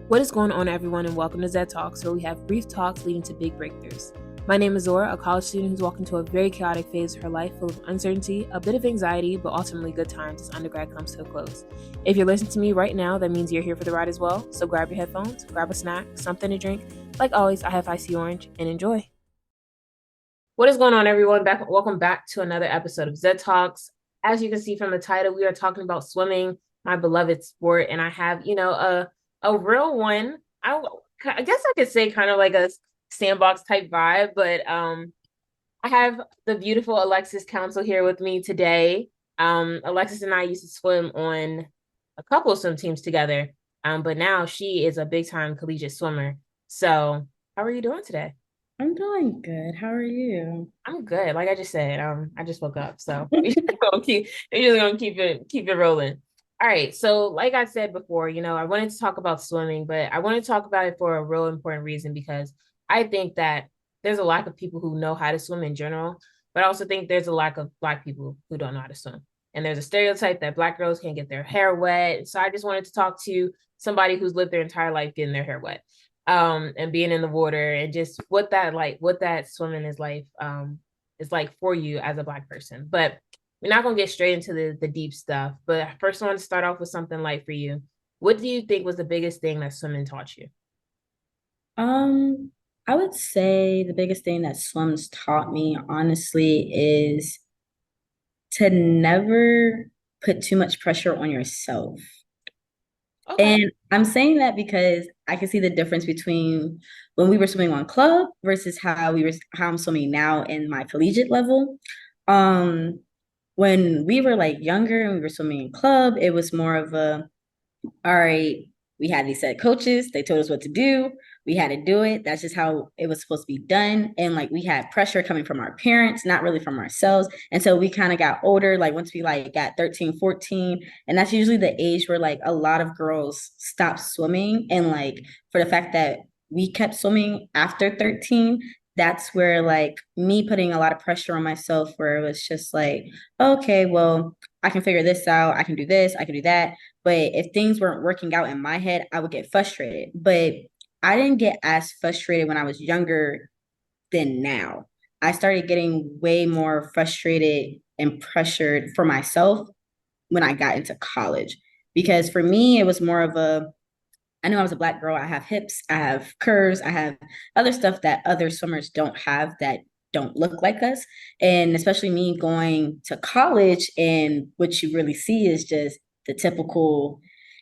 What is going on, everyone, and welcome to Zed Talks, where we have brief talks leading to big breakthroughs. My name is Zora, a college student who's walked into a very chaotic phase of her life full of uncertainty, a bit of anxiety, but ultimately good times as undergrad comes to a close. If you're listening to me right now, that means you're here for the ride as well, so grab your headphones, grab a snack, something to drink. Like always, I have icy orange, and enjoy. What is going on, everyone? Welcome back to another episode of Zed Talks. As you can see from the title, we are talking about swimming, my beloved sport, and I have, a real one. I guess I could say kind of like a sandbox type vibe, but I have the beautiful Alexis Council here with me today. Alexis and I used to swim on a couple of swim teams together, but now she is a big time collegiate swimmer. So, how are you doing today? I'm doing good. How are you? I'm good. Like I just said, I just woke up, so we're just gonna keep it rolling. All right. So, like I said before, I wanted to talk about swimming, but I want to talk about it for a real important reason because I think that there's a lack of people who know how to swim in general, but I also think there's a lack of Black people who don't know how to swim. And there's a stereotype that Black girls can't get their hair wet. So I just wanted to talk to somebody who's lived their entire life getting their hair wet, and being in the water and just what that swimming is like for you as a Black person. But we're not gonna get straight into the deep stuff. But first I want to start off with something light for you. What do you think was the biggest thing that swimming taught you? Um, I would say the biggest thing that swims taught me, honestly, is to never put too much pressure on yourself. Okay. And I'm saying that because I can see the difference between when we were swimming on club versus how I'm swimming now in my collegiate level. Um, when we were like younger and we were swimming in club, it was more of a all right, we had these set coaches. They told us what to do. We had to do it. That's just how it was supposed to be done. And like we had pressure coming from our parents, not really from ourselves. And so we kind of got older, like once we like got 13, 14. And that's usually the age where like a lot of girls stop swimming. And like for the fact that we kept swimming after 13, that's where like me putting a lot of pressure on myself, where it was just like, okay, well, I can figure this out. I can do this. I can do that. But if things weren't working out in my head, I would get frustrated. But I didn't get as frustrated when I was younger than now. I started getting way more frustrated and pressured for myself when I got into college. Because for me, it was more of a I knew I was a Black girl. I have hips, I have curves, I have other stuff that other swimmers don't have that don't look like us. And especially me going to college, and what you really see is just the typical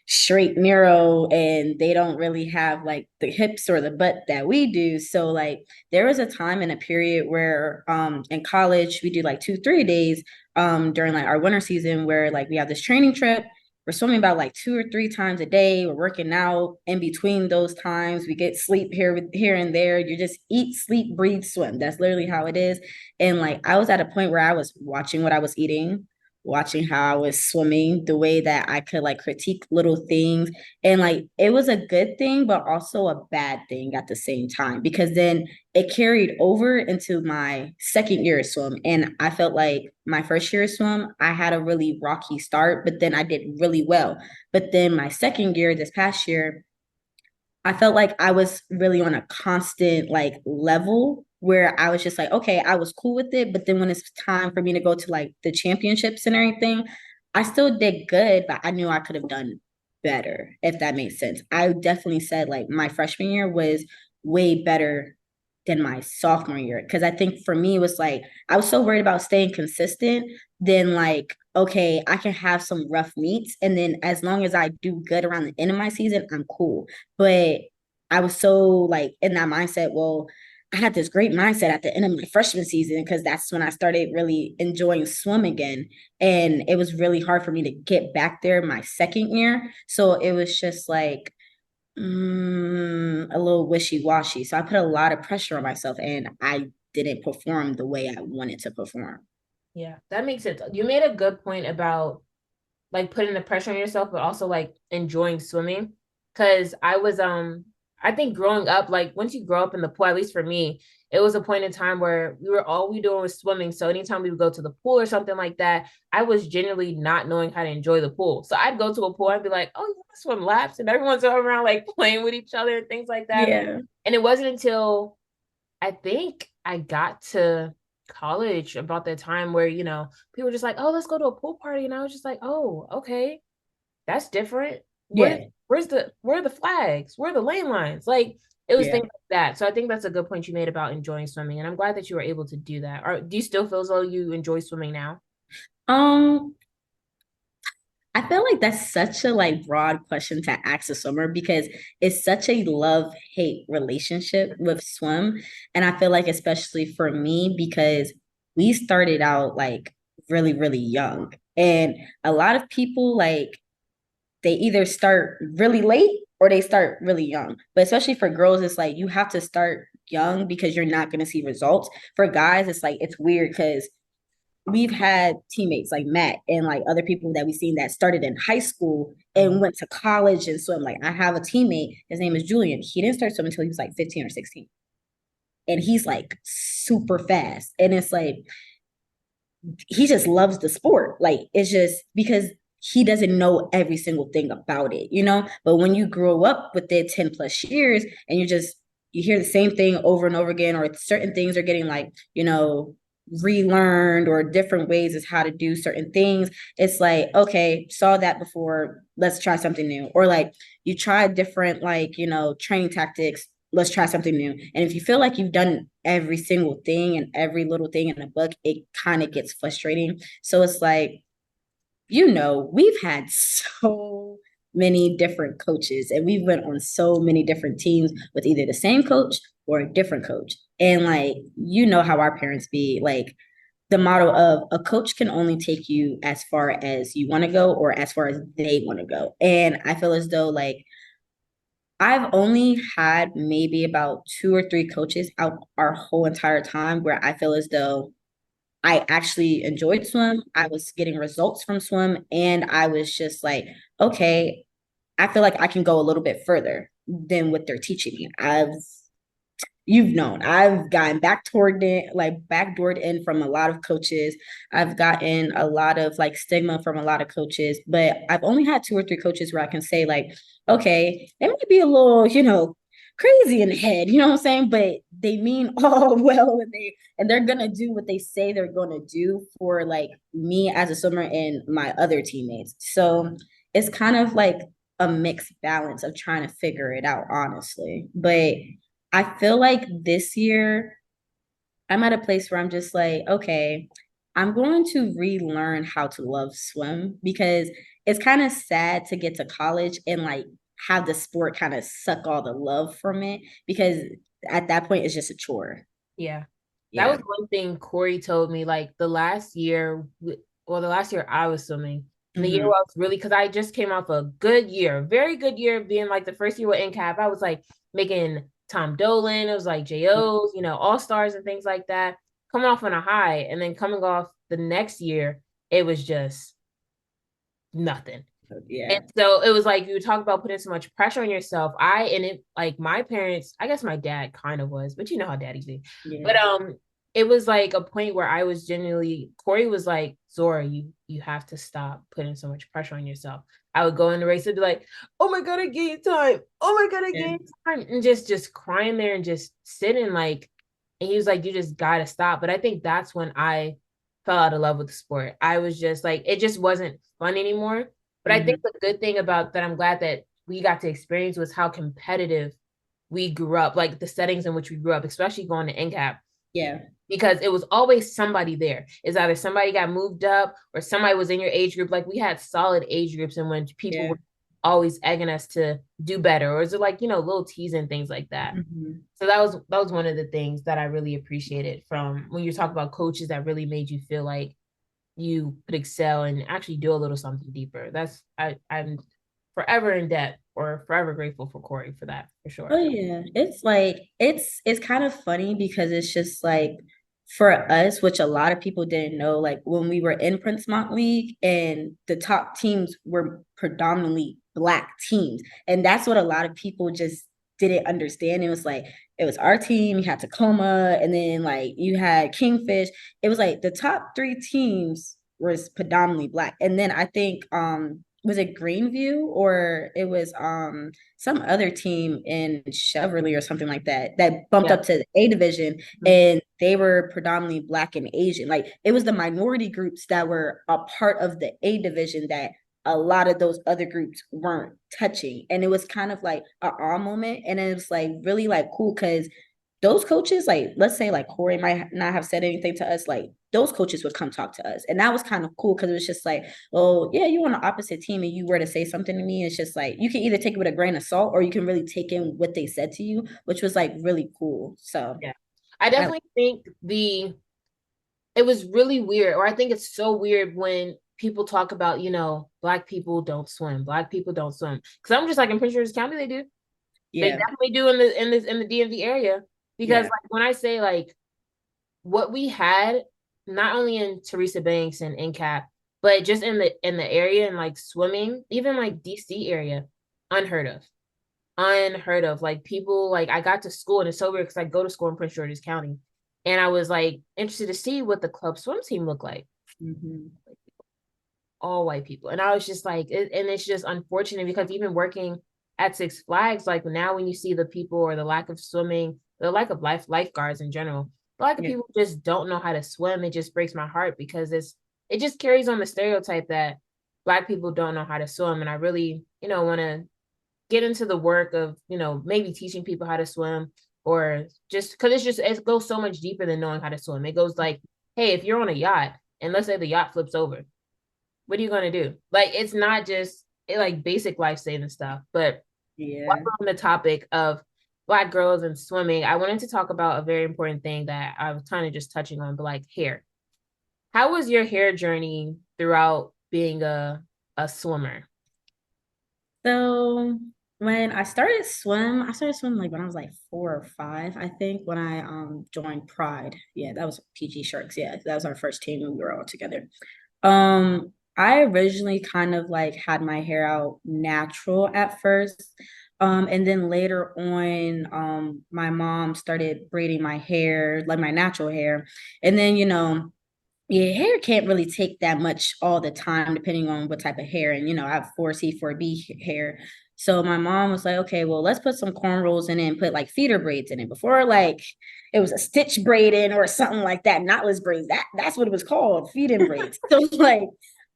straight narrow, and they don't really have like the hips or the butt that we do. So like there was a time in a period where in college we do like 2 3 days during like our winter season, where like we have this training trip. We're swimming about like 2 or 3 times a day. We're working out in between those times. We get sleep here and there. You just eat, sleep, breathe, swim. That's literally how it is. And like I was at a point where I was watching what I was eating, watching how I was swimming, the way that I could like critique little things. And like it was a good thing, but also a bad thing at the same time, because then it carried over into my second year of swim. And I felt like my first year of swim, I had a really rocky start, but then I did really well. But then my second year, this past year, I felt like I was really on a constant like level where I was just like, okay, I was cool with it. But then when it's time for me to go to like the championships and everything, I still did good, but I knew I could have done better, if that makes sense. I definitely said like my freshman year was way better than my sophomore year. Cause I think for me, it was like, I was so worried about staying consistent, then like, okay, I can have some rough meets. And then as long as I do good around the end of my season, I'm cool. But I was so like in that mindset. Well, I had this great mindset at the end of my freshman season, because that's when I started really enjoying swim again. And it was really hard for me to get back there my second year. So it was just like a little wishy-washy. So I put a lot of pressure on myself, and I didn't perform the way I wanted to perform. Yeah, that makes sense. You made a good point about like putting the pressure on yourself, but also like enjoying swimming. Cause I think growing up, like once you grow up in the pool, at least for me, it was a point in time where we doing was swimming. So anytime we would go to the pool or something like that, I was generally not knowing how to enjoy the pool. So I'd go to a pool, I'd be like, oh, you want to swim laps? And everyone's around like playing with each other and things like that. Yeah. And it wasn't until I think I got to college about that time where, people were just like, oh, let's go to a pool party. And I was just like, oh, okay, that's different. Yeah. Where are the flags? Where are the lane lines? Like it was Yeah. things like that. So I think that's a good point you made about enjoying swimming. And I'm glad that you were able to do that. Or do you still feel as though you enjoy swimming now? Um, I feel like that's such a like broad question to ask a swimmer because it's such a love-hate relationship with swim. And I feel like especially for me, because we started out like really, really young. And a lot of people like they either start really late or they start really young. But especially for girls, it's like you have to start young because you're not going to see results. For guys, it's like it's weird because we've had teammates like Matt and like other people that we've seen that started in high school and went to college and swim. Like I have a teammate, his name is Julian. He didn't start swimming until he was like 15 or 16. And he's like super fast. And it's like he just loves the sport. Like it's just because he doesn't know every single thing about it, you know? But when you grow up with it 10 plus years and you hear the same thing over and over again, or certain things are getting like, relearned or different ways is how to do certain things. It's like, okay, saw that before, let's try something new. Or like you try different like, training tactics, let's try something new. And if you feel like you've done every single thing and every little thing in a book, it kind of gets frustrating. So it's like, we've had so many different coaches and we've been on so many different teams with either the same coach or a different coach. And like, how our parents be like, the motto of a coach can only take you as far as you want to go or as far as they want to go. And I feel as though like I've only had maybe about 2 or 3 coaches out our whole entire time where I feel as though I actually enjoyed swim. I was getting results from swim. And I was just like, okay, I feel like I can go a little bit further than what they're teaching me. You've known I've gotten backdoored in from a lot of coaches. I've gotten a lot of like stigma from a lot of coaches, but I've only had 2 or 3 coaches where I can say like, okay, they might be a little, crazy in the head, you know what I'm saying? But they mean all well and they're gonna do what they say they're gonna do for like me as a swimmer and my other teammates. So it's kind of like a mixed balance of trying to figure it out, honestly. But I feel like this year I'm at a place where I'm just like, okay, I'm going to relearn how to love swim because it's kind of sad to get to college and like have the sport kind of suck all the love from it because at that point it's just a chore. Yeah. That was Yeah. one thing Corey told me, like the last year, the last year I was swimming, and the year Mm-hmm. where I was really, because I just came off a good year, very good year, being like the first year with NCAP. I was like making Tom Dolan, it was like JOs, all stars and things like that, coming off on a high. And then coming off the next year, it was just nothing. And Yeah. so it was like you talk about putting so much pressure on yourself. Like my parents, I guess my dad kind of was, but you know how daddies be. But Yeah. it was like a point where I was genuinely Corey was like, Zora, you have to stop putting so much pressure on yourself. I would go in the race and be like, oh my god, I gained time. Oh my god, I Yeah. gained time. And just crying there and just sitting like, and he was like, you just gotta stop. But I think that's when I fell out of love with the sport. I was just like, it just wasn't fun anymore. But I Mm-hmm. think the good thing about that I'm glad that we got to experience was how competitive we grew up, like the settings in which we grew up, especially going to NCAP, Yeah. because it was always somebody there. It's either somebody got moved up or somebody was in your age group. Like we had solid age groups and when people Yeah. were always egging us to do better, or is it like, little teasing things like that. Mm-hmm. So that was one of the things that I really appreciated from when you talk about coaches that really made you feel like you could excel and actually do a little something deeper. I'm forever in debt or forever grateful for Corey for that, for Oh sure. yeah. It's like it's kind of funny because it's just like for us, which a lot of people didn't know, like when we were in Prince League and the top teams were predominantly Black teams. And that's what a lot of people just didn't understand. It was like it was our team, you had Tacoma, and then like you had Kingfish. It was like the top three teams was predominantly black. And then I think was it Greenview or it was some other team in Cheverly or something like that that bumped Yeah. up to the A division, Mhm. and they were predominantly black and Asian. Like it was the minority groups that were a part of the A division that a lot of those other groups weren't touching. And it was kind of like a awe moment. And it was like really like cool because those coaches, like let's say like Corey might not have said anything to us, like those coaches would come talk to us. And that was kind of cool because it was just like, oh yeah, you on the opposite team and you were to say something to me. It's just like you can either take it with a grain of salt or you can really take in what they said to you, which was like really cool. So Yeah. I I definitely think it was really weird, or I think it's so weird when people talk about, black people don't swim. Black people don't swim. Because I'm just like in Prince George's County, they do. They yeah, definitely do in the DMV area. Because yeah. like when I say like what we had, not only in Teresa Banks and NCAP, but just in the area and like swimming, even like DC area, unheard of. Unheard of. Like people, like I got to school and it's so weird because I go to school in Prince George's County. And I was like interested to see what the club swim team looked like. Mm-hmm. All white people. And I was just like, and it's just unfortunate because even working at Six Flags, like now when you see the people or the lack of swimming, the lack of lifeguards in general, a lot of Yeah. people just don't know how to swim. It just breaks my heart because it just carries on the stereotype that black people don't know how to swim. And I really, want to get into the work of, maybe teaching people how to swim or just because it goes so much deeper than knowing how to swim. It goes like, hey, if you're on a yacht and let's say the yacht flips over, what are you going to do? Like, it's not just like basic life saving stuff, but while Yeah. we're on the topic of black girls and swimming, I wanted to talk about a very important thing that I was kind of just touching on, but like hair. How was your hair journey throughout being a swimmer? So when I started swimming like when I was like 4 or 5, I think, when I joined Pride. Yeah, that was PG Sharks. Yeah, that was our first team when we were all together. I originally kind of like had my hair out natural at first. And then later on, my mom started braiding my hair, like my natural hair. And then, your hair can't really take that much all the time, depending on what type of hair. And, I have 4C, 4B hair. So my mom was like, okay, well, let's put some cornrows in it and put like feeder braids in it. Before, like, it was a stitch braid in or something like that, knotless braids. That's what it was called, feed-in braids. So like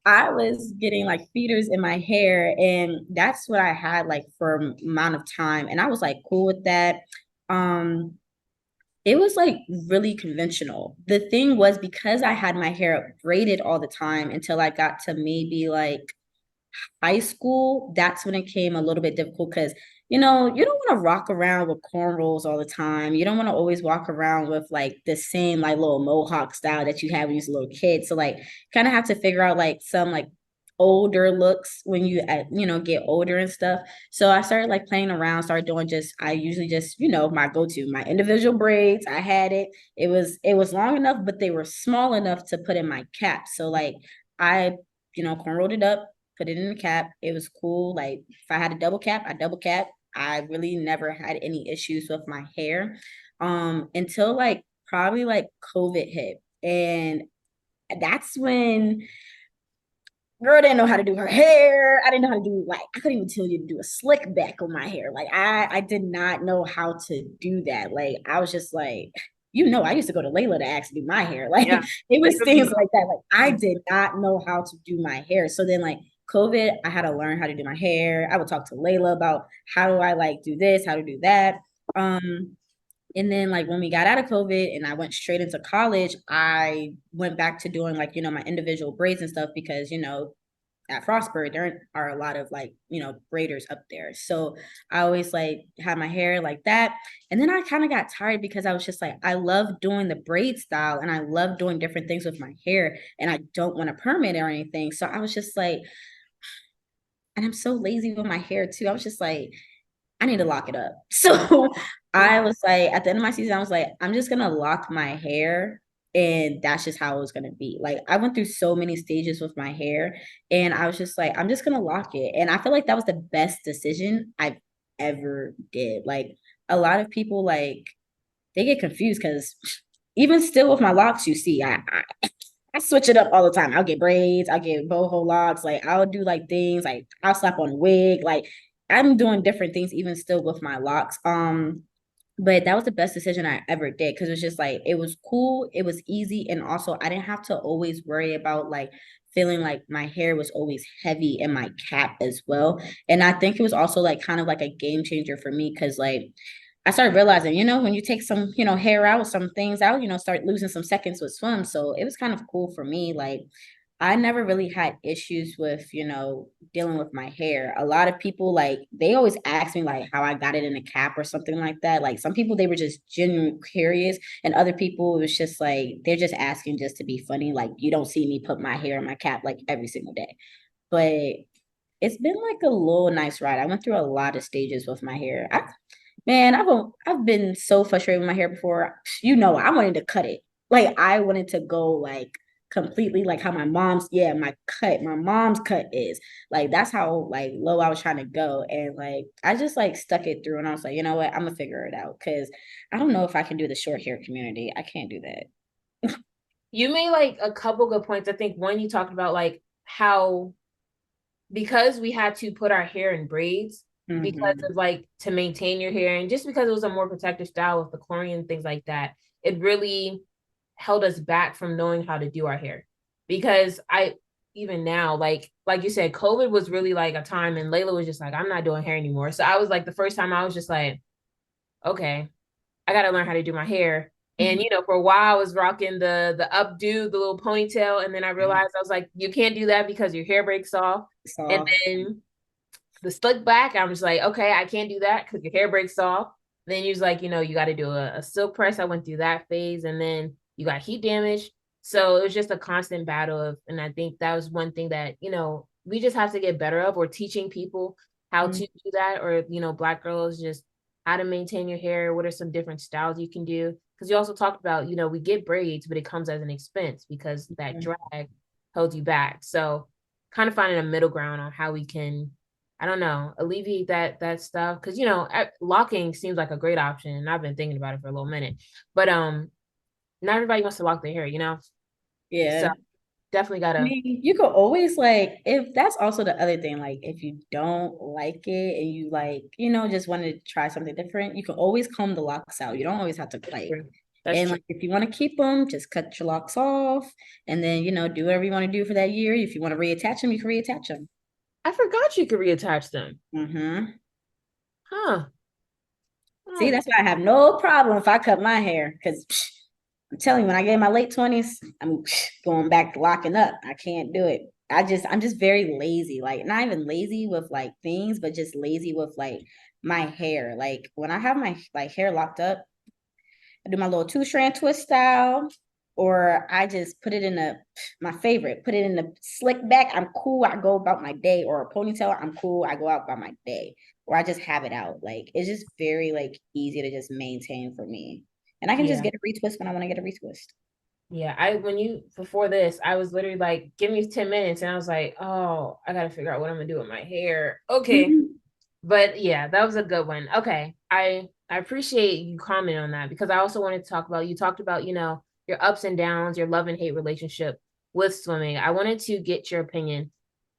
I was getting like feeders in my hair, and that's what I had like for amount of time. And I was like cool with that. Um, it was like really conventional. The thing was, because I had my hair braided all the time until I got to maybe like high school, that's when it came a little bit difficult because you don't want to rock around with cornrows all the time. You don't want to always walk around with like the same like little mohawk style that you had when you was a little kid. So like kind of have to figure out like some like older looks when you get older and stuff. So I started like playing around, started doing just I usually just, my go-to, my individual braids. I had it was long enough, but they were small enough to put in my cap. So like I, cornrowed it up, put it in the cap. It was cool. Like if I had a double cap, I double cap. I really never had any issues with my hair. Until like probably like COVID hit. And that's when girl didn't know how to do her hair. I didn't know how to do, like, I couldn't even tell you to do a slick back on my hair. Like I did not know how to do that. Like I was just like, I used to go to Layla to ask to do my hair. Like Yeah. it was Even me. things like that. Like I did not know how to do my hair. So then like COVID, I had to learn how to do my hair. I would talk to Layla about how do I like do this, how to do that. And then like when we got out of COVID and I went straight into college, I went back to doing like, my individual braids and stuff because, at Frostburg, there are a lot of like, braiders up there. So I always like had my hair like that. And then I kind of got tired because I was just like, I love doing the braid style and I love doing different things with my hair and I don't want to perm it or anything. So I was just like, and I'm so lazy with my hair too. I was just like, I need to lock it up. So I was like, at the end of my season, I was like, I'm just gonna lock my hair. And that's just how it was gonna be. Like I went through so many stages with my hair, and I was just like, I'm just gonna lock it. And I feel like that was the best decision I've ever did. Like a lot of people like they get confused because even still with my locks, you see, I switch it up all the time. I'll get braids, I'll get boho locks, like I'll do like things like I'll slap on a wig, like I'm doing different things even still with my locks. But that was the best decision I ever did because it was just like it was cool, it was easy, and also I didn't have to always worry about like feeling like my hair was always heavy in my cap as well. And I think it was also like kind of like a game changer for me because like I started realizing, when you take some, hair out, some things out, start losing some seconds with swim. So it was kind of cool for me. Like I never really had issues with, dealing with my hair. A lot of people like they always ask me like how I got it in a cap or something like that. Like some people they were just genuinely curious, and other people it was just like they're just asking just to be funny. Like you don't see me put my hair in my cap like every single day. But it's been like a little nice ride. I went through a lot of stages with my hair. Man, I've been so frustrated with my hair before. I wanted to cut it. Like I wanted to go like completely like how my mom's cut is. Like that's how like low I was trying to go. And like I just like stuck it through and I was like, you know what, I'm gonna figure it out. Cause I don't know if I can do the short hair community. I can't do that. You made like a couple good points. I think one, you talked about like how because we had to put our hair in braids because Mm-hmm. of like to maintain your hair and just because it was a more protective style with the chlorine and things like that, it really held us back from knowing how to do our hair. Because I even now, like you said, COVID was really like a time and Layla was just like, I'm not doing hair anymore. So I was like the first time I was just like, okay, I gotta learn how to do my hair. And for a while I was rocking the updo, the little ponytail, and then I realized I was like, you can't do that because your hair breaks off. And Soft. then the slick back, I'm just like, okay, I can't do that because your hair breaks off. Then you was like, you got to do a silk press. I went through that phase, and then you got heat damage. So it was just a constant battle of, and I think that was one thing that we just have to get better of, or teaching people how to do that, or Black girls just how to maintain your hair. What are some different styles you can do? Because you also talked about, we get braids, but it comes as an expense because that drag holds you back. So kind of finding a middle ground on how we can, I don't know, alleviate that stuff. Because locking seems like a great option, and I've been thinking about it for a little minute. But not everybody wants to lock their hair. So Yeah. definitely I gotta. mean, you could always like if that's also the other thing, like if you don't like it and you like, just want to try something different, you can always comb the locks out. You don't always have to That's like true. That's and true. like if you want to keep them, just cut your locks off and then do whatever you want to do for that year. If you want to reattach them, you can reattach them. I forgot you could reattach them. Mm-hmm. Huh. See, Oh, that's why I have no problem if I cut my hair because I'm telling you, when I get in my late 20s, I'm going back to locking up. I can't do it. I'm just very lazy. Like not even lazy with like things, but just lazy with like my hair. Like when I have my like hair locked up, I do my little 2-strand twist style, or I just put it in my favorite, put it in the slick back. I'm cool. I go about my day, or a ponytail. I'm cool. I go out by my day, or I just have it out. Like it's just very like easy to just maintain for me, and I can just yeah. get a retwist when I want to get a retwist. Yeah. When you, before this, I was literally like, give me 10 minutes. And I was like, oh, I gotta figure out what I'm gonna do with my hair. Okay. But yeah, that was a good one. Okay. I appreciate you commenting on that because I also wanted to talk about, you talked about, your ups and downs, your love and hate relationship with swimming. I wanted to get your opinion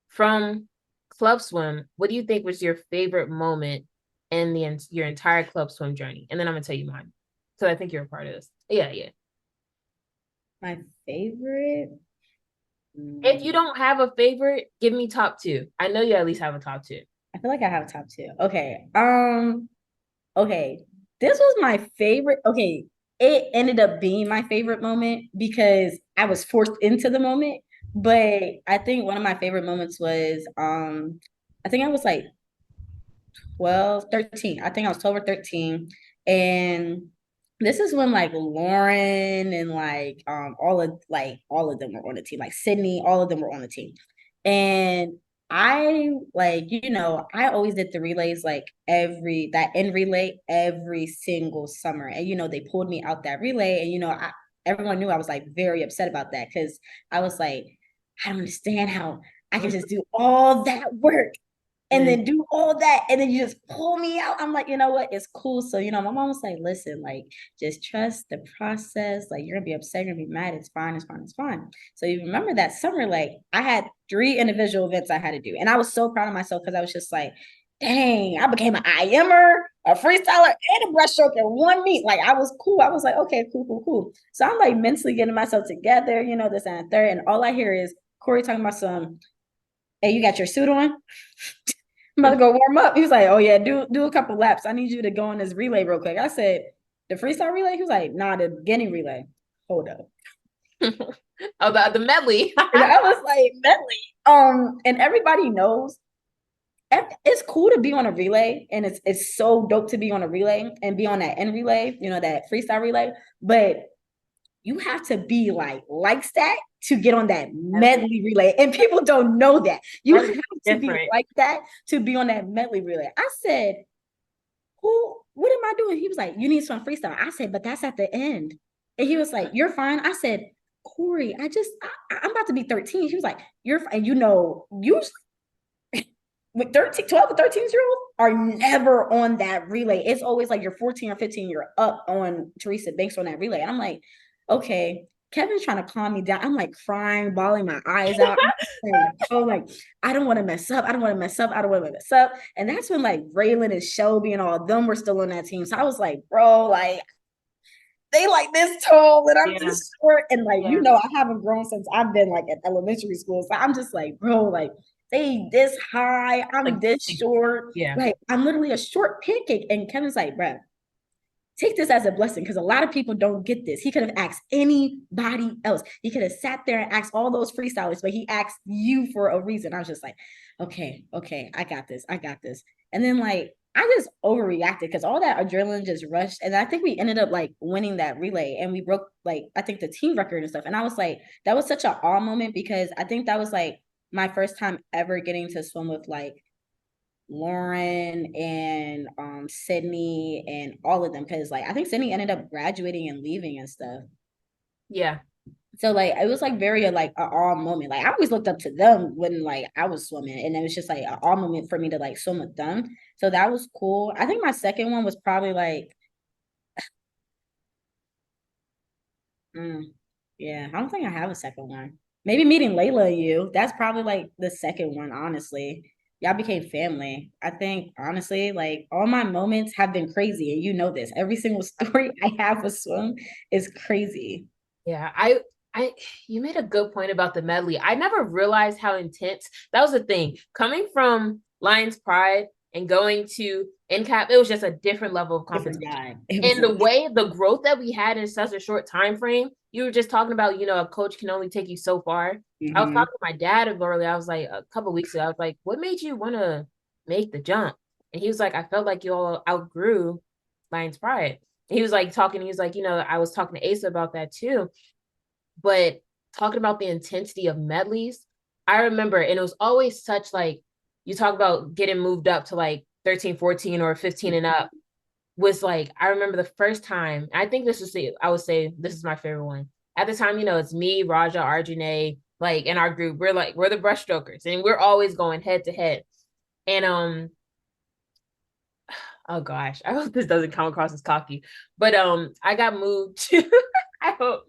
from club swim. What do you think was your favorite moment in your entire club swim journey? And then I'm gonna tell you mine. So I think you're a part of this. Yeah, yeah. My favorite. If you Mm, don't have a favorite, give me top two. I know you at least have a top two. I feel like I have a top two. Okay. Okay. This was my favorite. Okay. It ended up being my favorite moment because I was forced into the moment. But I think one of my favorite moments was I think I was like 12, 13. I think I was 12 or 13. And this is when like Lauren and like all of them were on the team, like Sydney, all of them were on the team. And I like, I always did the relays like that end relay every single summer. And they pulled me out that relay. And everyone knew I was like very upset about that because I was like, I don't understand how I can just do all that work and then do all that, and then you just pull me out. I'm like, you know what? It's cool. So, you know, my mom was like, listen, like, just trust the process. Like, you're gonna be upset, you're gonna be mad. It's fine, it's fine, it's fine. So you remember that summer, like, I had 3 individual events I had to do. And I was so proud of myself because I was just like, dang, I became an IMer, a freestyler, and a breaststroke in one meet. Like, I was cool. I was like, okay, cool, cool, cool. So I'm like mentally getting myself together, you know, this and third. And all I hear is Corey talking about some, hey, you got your suit on? I'm about to go warm up. He was like, oh yeah, do a couple laps. I need you to go on this relay real quick. I said, the freestyle relay? He was like, nah, the beginning relay. Hold up. Oh, the medley. And I was like, medley. And everybody knows it's cool to be on a relay, and it's so dope to be on a relay and be on that end relay, you know, that freestyle relay. But you have to be like that to get on that medley relay. And people don't know that. You have to be like that to be on that medley relay. I said, what am I doing? He was like, you need some freestyle. I said, but that's at the end. And he was like, you're fine. I said, Corey, I'm about to be 13. He was like, you're fine. And you know, usually with 13, 12 or 13-year-olds are never on that relay. It's always like you're 14 or 15, you're up on Teresa Banks on that relay. And I'm like, okay, Kevin's trying to calm me down. I'm like crying, bawling my eyes out. Like, I don't want to mess up. I don't want to mess up. I don't want to mess up. And that's when like Raylan and Shelby and all of them were still on that team. So I was like, bro, like, they like this tall and I'm this short. And like, you know, I haven't grown since I've been like at elementary school. So I'm just like, bro, like, they this high, I'm like, this short. Yeah. Like, I'm literally a short pancake. And Kevin's like, bro, take this as a blessing because a lot of people don't get this. He could have asked anybody else. He could have sat there and asked all those freestylers, but he asked you for a reason. I was just like, okay, I got this. And then like, I just overreacted because all that adrenaline just rushed. And I think we ended up like winning that relay and we broke like, I think the team record and stuff. And I was like, that was such an awe moment because I think that was like my first time ever getting to swim with like Lauren and Sydney and all of them, because like I think Sydney ended up graduating and leaving and stuff. Yeah. So like it was like very like an awe moment. Like I always looked up to them when like I was swimming, and it was just like an awe moment for me to like swim with them. So that was cool. I think my second one was probably like, yeah, I don't think I have a second one. Maybe meeting Layla and you. That's probably like the second one, honestly. Y'all became family. I think honestly, like all my moments have been crazy, and you know this. Every single story I have with swim is crazy. Yeah, you made a good point about the medley. I never realized how intense that was the thing. Coming from Lions Pride and going to NCAP, it was just a different level of competition. And the way the growth that we had in such a short time frame, you were just talking about, you know, a coach can only take you so far. I was talking to my dad earlier. I was like, a couple of weeks ago, I was like, what made you want to make the jump? And he was like, I felt like you all outgrew Lions Pride. He was like talking, he was like, you know, I was talking to Asa about that too. But talking about the intensity of medleys, I remember, and it was always such like, you talk about getting moved up to like 13, 14 or 15 and up was like, I remember the first time, I think this was, I would say this is my favorite one. At the time, you know, it's me, Raja, Arjune, like in our group, we're the breaststrokers and we're always going head to head. And oh gosh, I hope this doesn't come across as cocky, but I got moved to I hope.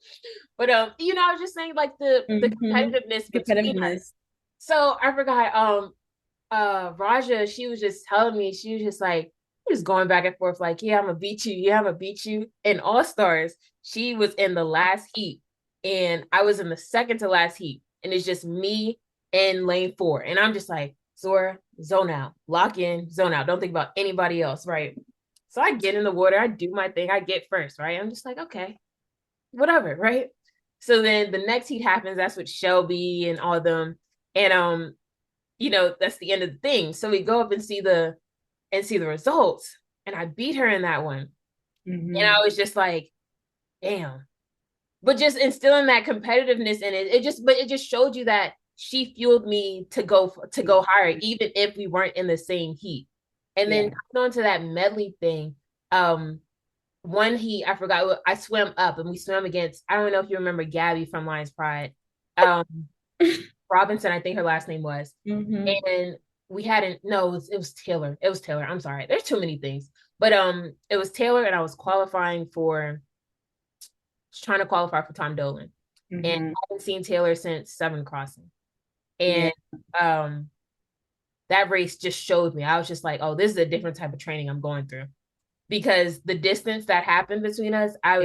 But you know, I was just saying like the competitiveness between us. So I forgot Raja, she was just telling me, she was just like, just going back and forth, like, yeah, I'm gonna beat you, yeah, I'm gonna beat you. In All Stars, she was in the last heat, and I was in the second to last heat, and it's just me in lane 4. And I'm just like, Zora, zone out, lock in, zone out, don't think about anybody else, right? So I get in the water, I do my thing, I get first, right? I'm just like, okay, whatever, right? So then the next heat happens, that's with Shelby and all of them. And you know, that's the end of the thing. So we go up and see the results. And I beat her in that one. And I was just like, damn. But just instilling that competitiveness in it, it just showed you that she fueled me to go higher, even if we weren't in the same heat. And then going to that medley thing, one heat, I forgot, I swam up and we swam against, I don't know if you remember Gabby from Lions Pride. Robinson, I think her last name was. And we hadn't, no, it was Taylor. It was Taylor. I'm sorry. There's too many things. But it was Taylor, and I was trying to qualify for Tom Dolan. And I haven't seen Taylor since Seven Crossing. And that race just showed me. I was just like, oh, this is a different type of training I'm going through. Because the distance that happened between us, I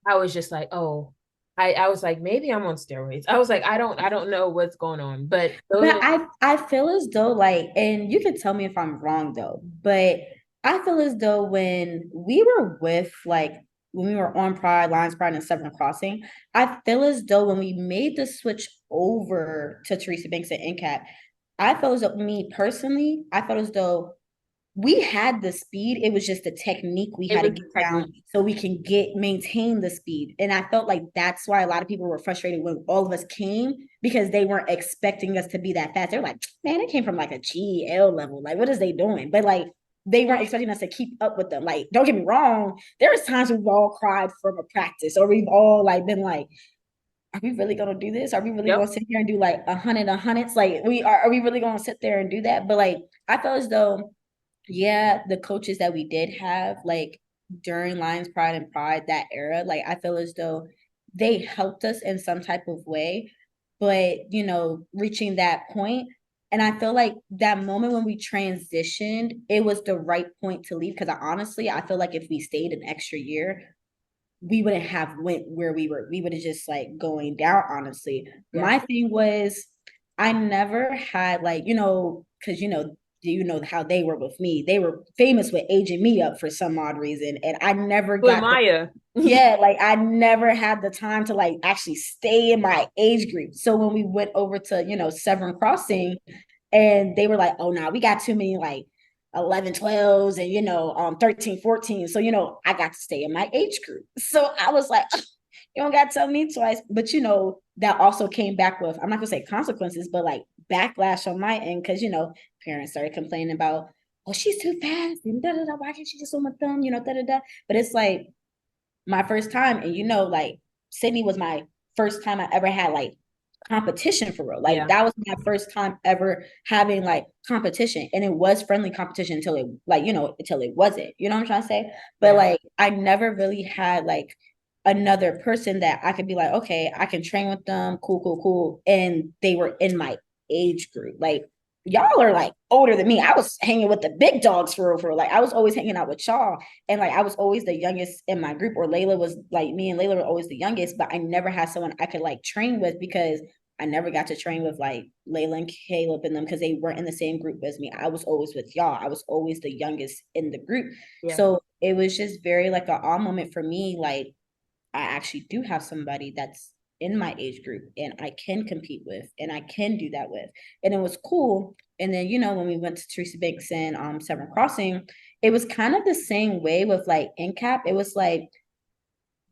was just like, oh, I was like, maybe I'm on steroids. I was like, I don't know what's going on. But I feel as though like, and you can tell me if I'm wrong though, but I feel as though when we were with like when we were on Pride, Lions Pride, and Seven Crossing, I feel as though when we made the switch over to Teresa Banks and NCAP, I felt as though me personally, I felt as though we had the speed. It was just the technique we had to get down so we can maintain the speed. And I felt like that's why a lot of people were frustrated when all of us came because they weren't expecting us to be that fast. They're like, man, it came from like a GL level. Like, what is they doing? But like, they weren't expecting us to keep up with them. Like, don't get me wrong. There was times we've all cried from a practice or we've all like been like, are we really gonna do this? Are we really gonna sit here and do like 100s? Like, are we really gonna sit there and do that? But like, I felt as though yeah, the coaches that we did have, like during Lions Pride and Pride, that era, like I feel as though they helped us in some type of way. But, reaching that point, and I feel like that moment when we transitioned, it was the right point to leave. Because I feel like if we stayed an extra year, we wouldn't have went where we were. We would have just like going down, honestly. Yeah. My thing was I never had like, because how they were with me. They were famous with aging me up for some odd reason. And I never got Maya. Like I never had the time to like actually stay in my age group. So when we went over to, Severn Crossing and they were like, oh no, we got too many like 11, 12s and 13, 14. So I got to stay in my age group. So I was like, you don't got to tell me twice. But that also came back with, I'm not gonna say consequences, but like backlash on my end because parents started complaining about, oh, she's too fast and da da da. Why can't she just swim with them? Da da da. But it's like my first time, and like Sydney was my first time I ever had like competition for real. Like that was my first time ever having like competition, and it was friendly competition until it until it wasn't. You know what I'm trying to say? But like I never really had like another person that I could be like, okay, I can train with them, cool, and they were in my age group. Like y'all are like older than me. I was hanging with the big dogs for real. Like I was always hanging out with y'all, and like I was always the youngest in my group. Or Layla was like, me and Layla were always the youngest, but I never had someone I could like train with because I never got to train with like Layla and Caleb and them because they weren't in the same group as me. I was always with y'all. I was always the youngest in the group. So it was just very like an awe moment for me. Like I actually do have somebody that's in my age group and I can compete with and I can do that with. And it was cool. And then, when we went to Teresa Banks and Severn Crossing, it was kind of the same way with like NCAP. It was like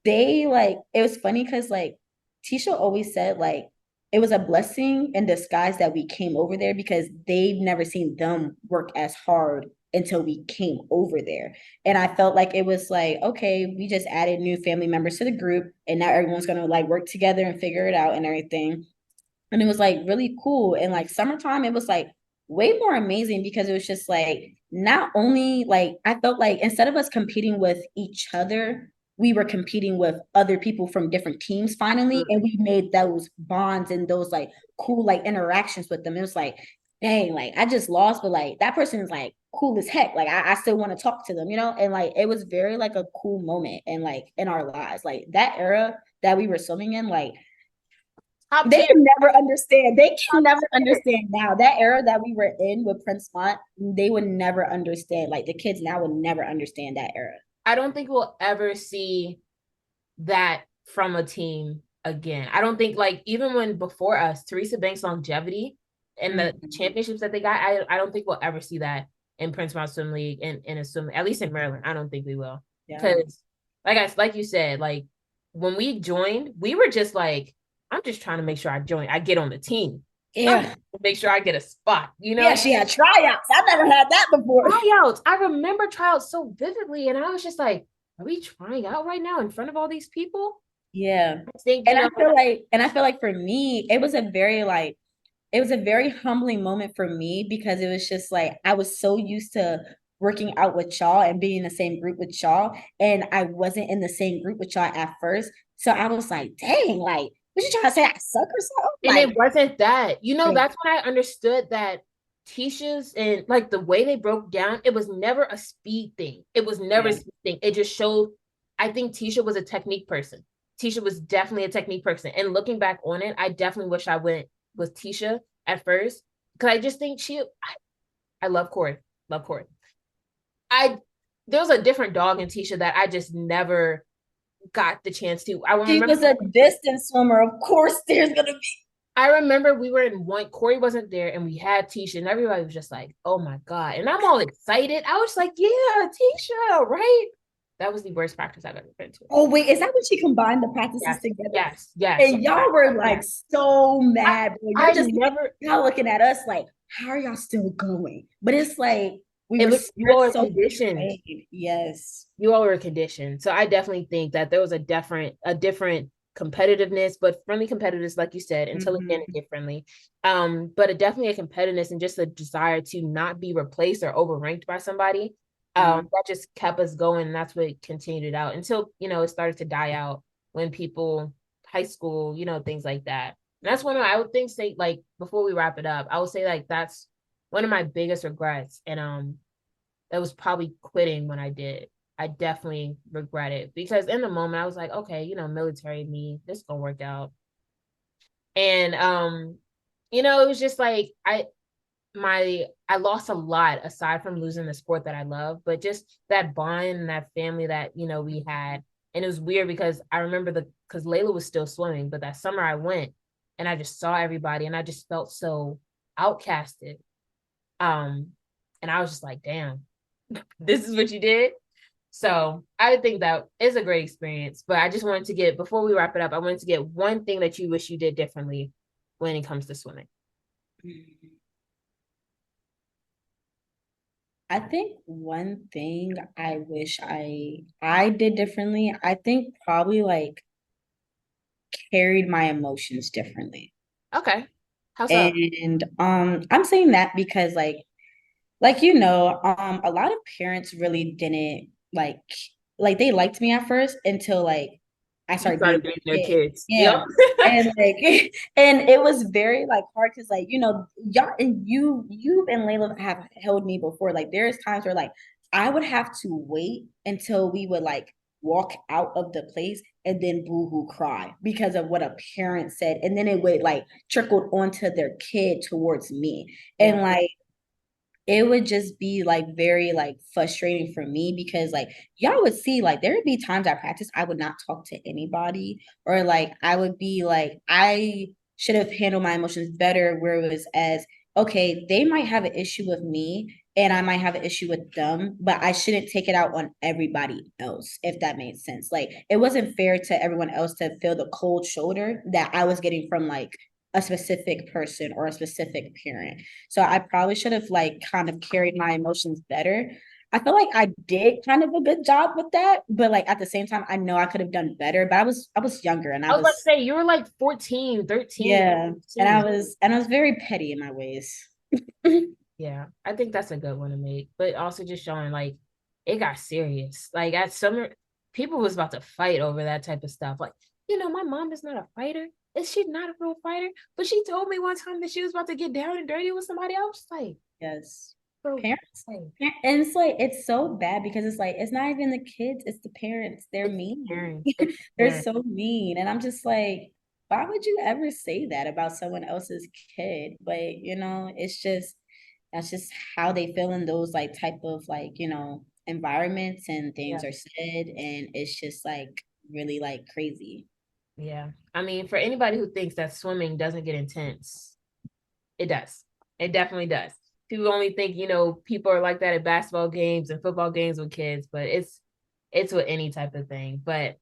it was funny because like Tisha always said like it was a blessing in disguise that we came over there because they've never seen them work as hard until we came over there. And I felt like it was like, okay, we just added new family members to the group and now everyone's going to like work together and figure it out and everything. And it was like really cool. And like summertime, it was like way more amazing because it was just like, not only like, I felt like instead of us competing with each other, we were competing with other people from different teams finally. And we made those bonds and those like cool like interactions with them. It was like, dang, like I just lost, but like that person is like cool as heck. Like I still want to talk to them, and like it was very like a cool moment and like in our lives. Like that era that we were swimming in, like they can never understand. They can never understand now. That era that we were in with Prince Mont, they would never understand. Like the kids now would never understand that era. I don't think we'll ever see that from a team again. I don't think like even when before us, Teresa Banks' longevity and the championships that they got, I don't think we'll ever see that in Prince Mont Swim League and in a swim, at least in Maryland. I don't think we will. Because like you said, like when we joined, we were just like, I'm just trying to make sure I get on the team. Yeah. Make sure I get a spot, Yeah, she had tryouts. I never had that before. Tryouts. I remember tryouts so vividly. And I was just like, are we trying out right now in front of all these people? Yeah. I feel like for me, it was a very like it was a very humbling moment for me because it was just like I was so used to working out with y'all and being in the same group with y'all, and I wasn't in the same group with y'all at first. So I was like, dang, like, what you trying to say? I suck or something? And Like, it wasn't that. That's when I understood that Tisha's and like the way they broke down, it was never a speed thing. It was never a yeah. speed thing. It just showed, I think Tisha was a technique person. Tisha was definitely a technique person. And looking back on it, I definitely wish I went with Tisha at first. Because I just think I love Corey. Love Corey. I there was a different dog in Tisha that I just never got the chance to. I She remember was a distance swimmer. Of course, there's gonna be. I remember we were in one, Corey wasn't there, and we had Tisha, and everybody was just like, oh my God. And I'm all excited. I was like, yeah, Tisha, right? That was the worst practice I've ever been to. Oh wait, is that when she combined the practices Yes, together? yes, yes. And y'all were like so I, mad, bro. You're I just never, y'all looking at us like, how are y'all still going? But it's like it was, you we're all were so conditioned. trained. Yes. You all were conditioned. So I definitely think that there was a different competitiveness, but friendly competitiveness, like you said, intelligent and Mhm. kid friendly. But definitely a competitiveness and just a desire to not be replaced or overranked by somebody. Mhm. That just kept us going, and that's what continued it out until it started to die out when people high school, things like that. And that's one of I would think say like before we wrap it up, I would say like that's one of my biggest regrets. And it was probably quitting when I did. I definitely regret it because in the moment I was like, okay, military me, this is gonna work out. And it was just like I lost a lot aside from losing the sport that I love, but just that bond and that family that we had. And it was weird because I remember because Layla was still swimming, but that summer I went and I just saw everybody and I just felt so outcasted. Um, and I was just like, damn, this is what you did. So I think that is a great experience. But I just wanted to get, before we wrap it up, I wanted to get one thing that you wish you did differently when it comes to swimming. I think one thing I wish I did differently, I think probably like carried my emotions differently. Okay. How so? And I'm saying that because a lot of parents really didn't like they liked me at first until like I You started started being dating a their kid. kids. Yep. Yeah. And like and it was very like hard because like y'all and you and Layla have held me before. Like there's times where like I would have to wait until we would like walk out of the place and then boo-hoo cry because of what a parent said. And then it would like trickled onto their kid towards me. Yeah. And like it would just be like very like frustrating for me because like y'all would see like there would be times at practice I would not talk to anybody or like I would be like I should have handled my emotions better where it was as okay they might have an issue with me and I might have an issue with them but I shouldn't take it out on everybody else if that made sense like it wasn't fair to everyone else to feel the cold shoulder that I was getting from like a specific person or a specific parent so I probably should have like kind of carried my emotions better. I feel like I did kind of a good job with that, but like at the same time, I know I could have done better. But I was younger and I I was about to was say, you were like 14, 13, yeah, and 15. I was very petty in my ways. Yeah, I think that's a good one to make, but also just showing like it got serious. Like at summer, people was about to fight over that type of stuff. Like, my mom is not a fighter. Is she not a real fighter? But she told me one time that she was about to get down and dirty with somebody else. Like, Yes. bro, Parents. like, And it's like it's so bad because it's like it's not even the kids, it's the parents. They're it's mean. parents. It's They're parents. so mean. And I'm just like, why would you ever say that about someone else's kid? But it's just that's just how they feel in those like type of like, environments and Yeah. things are said. And it's just like really like crazy. Yeah. I mean, for anybody who thinks that swimming doesn't get intense, it does. It definitely does. People only think, people are like that at basketball games and football games with kids, but it's with any type of thing. But,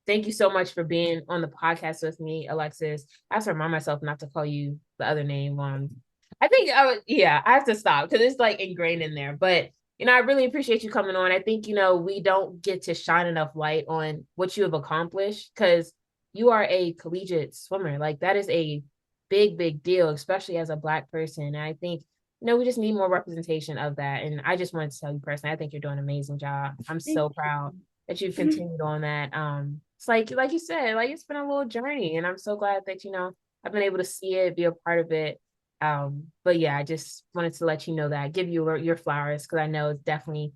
thank you so much for being on the podcast with me, Alexis. I have to remind myself not to call you the other name. I think yeah, I have to stop because it's like ingrained in there. But I really appreciate you coming on. I think, we don't get to shine enough light on what you have accomplished because you are a collegiate swimmer. Like that is a big deal, especially as a Black person. And I think, we just need more representation of that. And I just wanted to tell you personally, I think you're doing an amazing job. I'm Thank so proud that you've you. continued on that. It's like you said, like it's been a little journey, and I'm so glad that I've been able to see it, be a part of it. But yeah, I just wanted to let you know that, give you your flowers, because I know it's definitely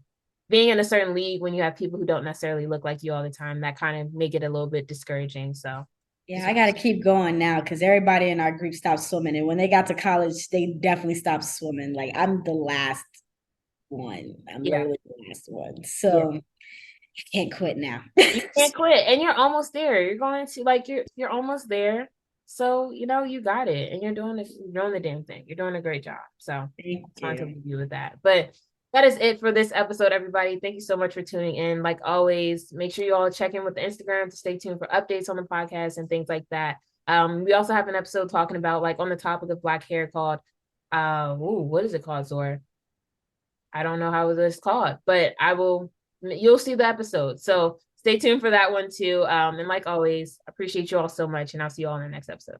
being in a certain league when you have people who don't necessarily look like you all the time, that kind of make it a little bit discouraging. So Yeah, just I got to keep going now because everybody in our group stopped swimming. And when they got to college, they definitely stopped swimming. Like I'm the last one. I'm yeah, literally the last one. yeah. So I can't quit now. You can't quit, and you're almost there. You're going to like you're almost there. So you got it, and you're doing the damn thing. You're doing a great job. So Thank I just wanted to you. leave you with that. But that is it for this episode, everybody. Thank you so much for tuning in. Like always, make sure you all check in with the Instagram to stay tuned for updates on the podcast and things like that. We also have an episode talking about, like, on the topic of Black hair, called what is it called, Zora? I don't know how it's called, but you'll see the episode. So stay tuned for that one too. And like always, appreciate you all so much, and I'll see you all in the next episode.